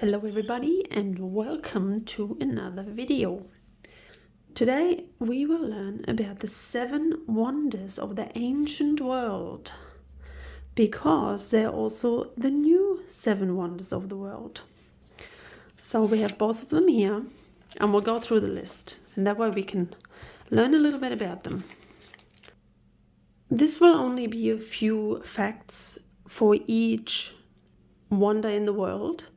Hello everybody and welcome to another video. Today we will learn about the 7 wonders of the ancient world, because they're also the new 7 wonders of the world. So we have both of them here and we'll go through the list, and that way we can learn a little bit about them. This will only be a few facts for each wonder in the world.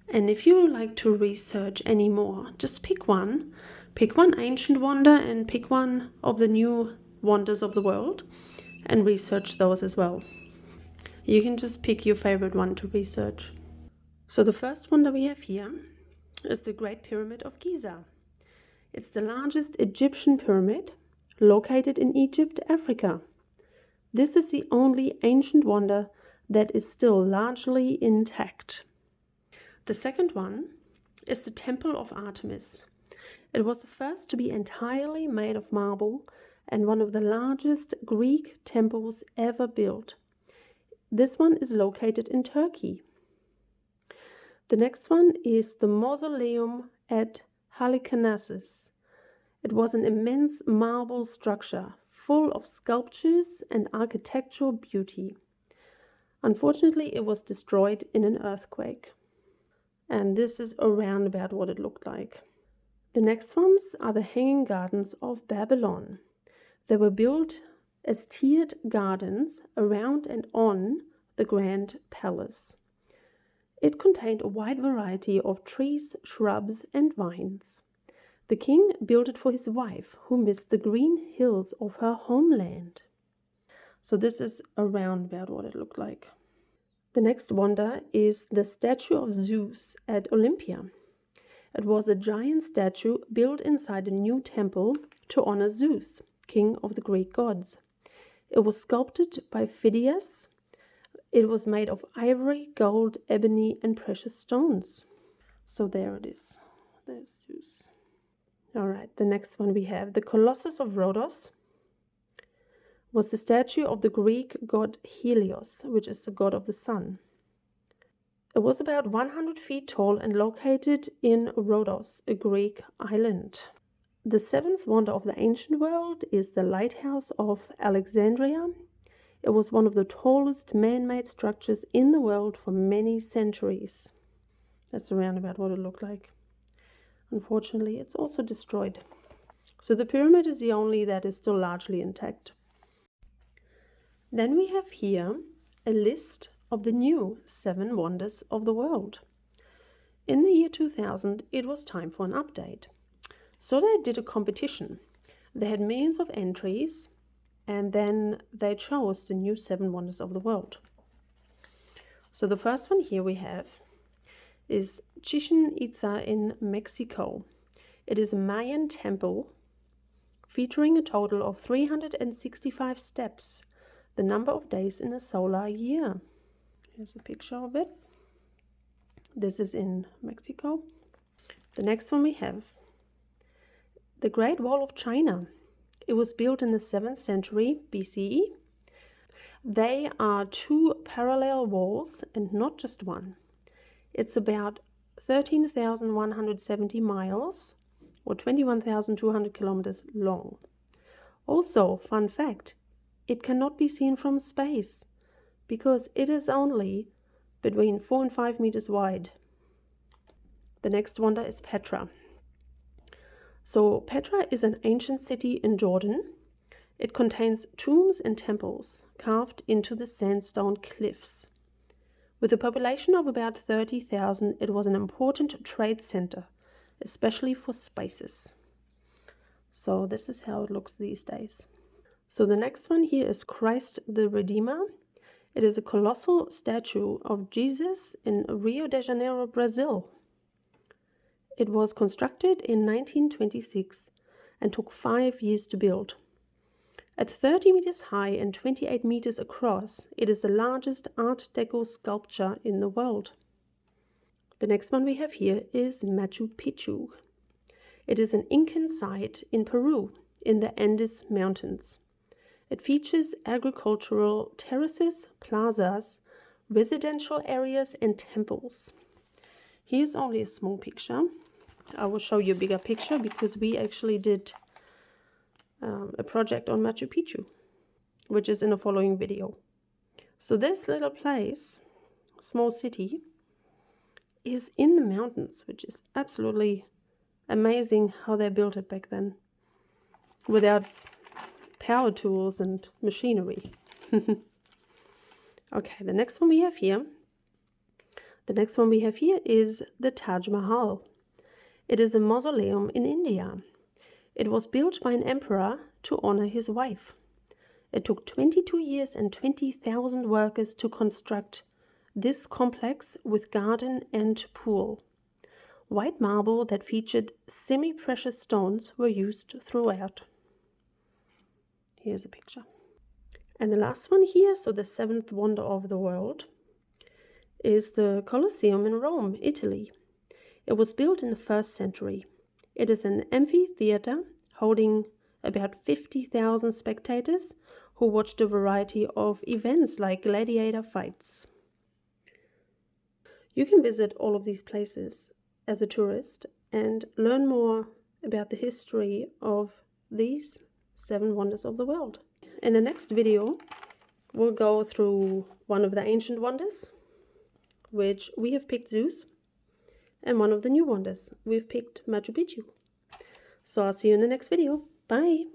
And if you like to research any more, just pick one ancient wonder and pick one of the new wonders of the world and research those as well. You can just pick your favorite one to research. So the first wonder we have here is the Great Pyramid of Giza. It's the largest Egyptian pyramid located in Egypt, Africa. This is the only ancient wonder that is still largely intact. The second one is the Temple of Artemis. It was the first to be entirely made of marble and one of the largest Greek temples ever built. This one is located in Turkey. The next one is the Mausoleum at Halicarnassus. It was an immense marble structure full of sculptures and architectural beauty. Unfortunately, it was destroyed in an earthquake. And this is around about what it looked like. The next ones are the Hanging Gardens of Babylon. They were built as tiered gardens around and on the Grand Palace. It contained a wide variety of trees, shrubs, and vines. The king built it for his wife, who missed the green hills of her homeland. So this is around about what it looked like. The next wonder is the statue of Zeus at Olympia. It was a giant statue built inside a new temple to honor Zeus, king of the Greek gods. It was sculpted by Phidias. It was made of ivory, gold, ebony, and precious stones. So there it is. There's Zeus. All right, the next one we have the Colossus of Rhodos. Was the statue of the Greek god Helios, which is the god of the sun. It was about 100 feet tall and located in Rhodos, a Greek island. The 7th wonder of the ancient world is the Lighthouse of Alexandria. It was one of the tallest man-made structures in the world for many centuries. That's around about what it looked like. Unfortunately, it's also destroyed. So the pyramid is the only that is still largely intact. Then we have here a list of the new 7 wonders of the world. In the year 2000, it was time for an update. So they did a competition. They had millions of entries, and then they chose the new 7 wonders of the world. So the first one here we have is Chichen Itza in Mexico. It is a Mayan temple featuring a total of 365 steps. The number of days in a solar year. Here's a picture of it. This is in Mexico. The next one we have the Great Wall of China. It was built in the 7th century BCE. They are 2 parallel walls and not just one. It's about 13,170 miles or 21,200 kilometers long. Also, fun fact, it cannot be seen from space because it is only between 4 and 5 meters wide. The next wonder is Petra. So Petra is an ancient city in Jordan. It contains tombs and temples carved into the sandstone cliffs. With a population of about 30,000, it was an important trade center, especially for spices. So this is how it looks these days. So the next one here is Christ the Redeemer. It is a colossal statue of Jesus in Rio de Janeiro, Brazil. It was constructed in 1926 and took 5 years to build. At 30 meters high and 28 meters across, it is the largest Art Deco sculpture in the world. The next one we have here is Machu Picchu. It is an Incan site in Peru, in the Andes Mountains. It features agricultural terraces, plazas, residential areas, and temples. Here's only a small picture. I will show you a bigger picture because we actually did a project on Machu Picchu, which is in the following video. So this little place, small city, is in the mountains, which is absolutely amazing how they built it back then without power tools and machinery. Okay, the next one we have here is the Taj Mahal. It is a mausoleum in India. It was built by an emperor to honor his wife. It took 22 years and 20,000 workers to construct this complex with garden and pool. White marble that featured semi-precious stones were used throughout. Here's a picture. And the last one here, so the seventh wonder of the world, is the Colosseum in Rome, Italy. It was built in the 1st century. It is an amphitheater holding about 50,000 spectators who watched a variety of events like gladiator fights. You can visit all of these places as a tourist and learn more about the history of these 7 wonders of the world. In the next video, we'll go through one of the ancient wonders, which we have picked Zeus, and one of the new wonders, we've picked Machu Picchu. So I'll see you in the next video. Bye!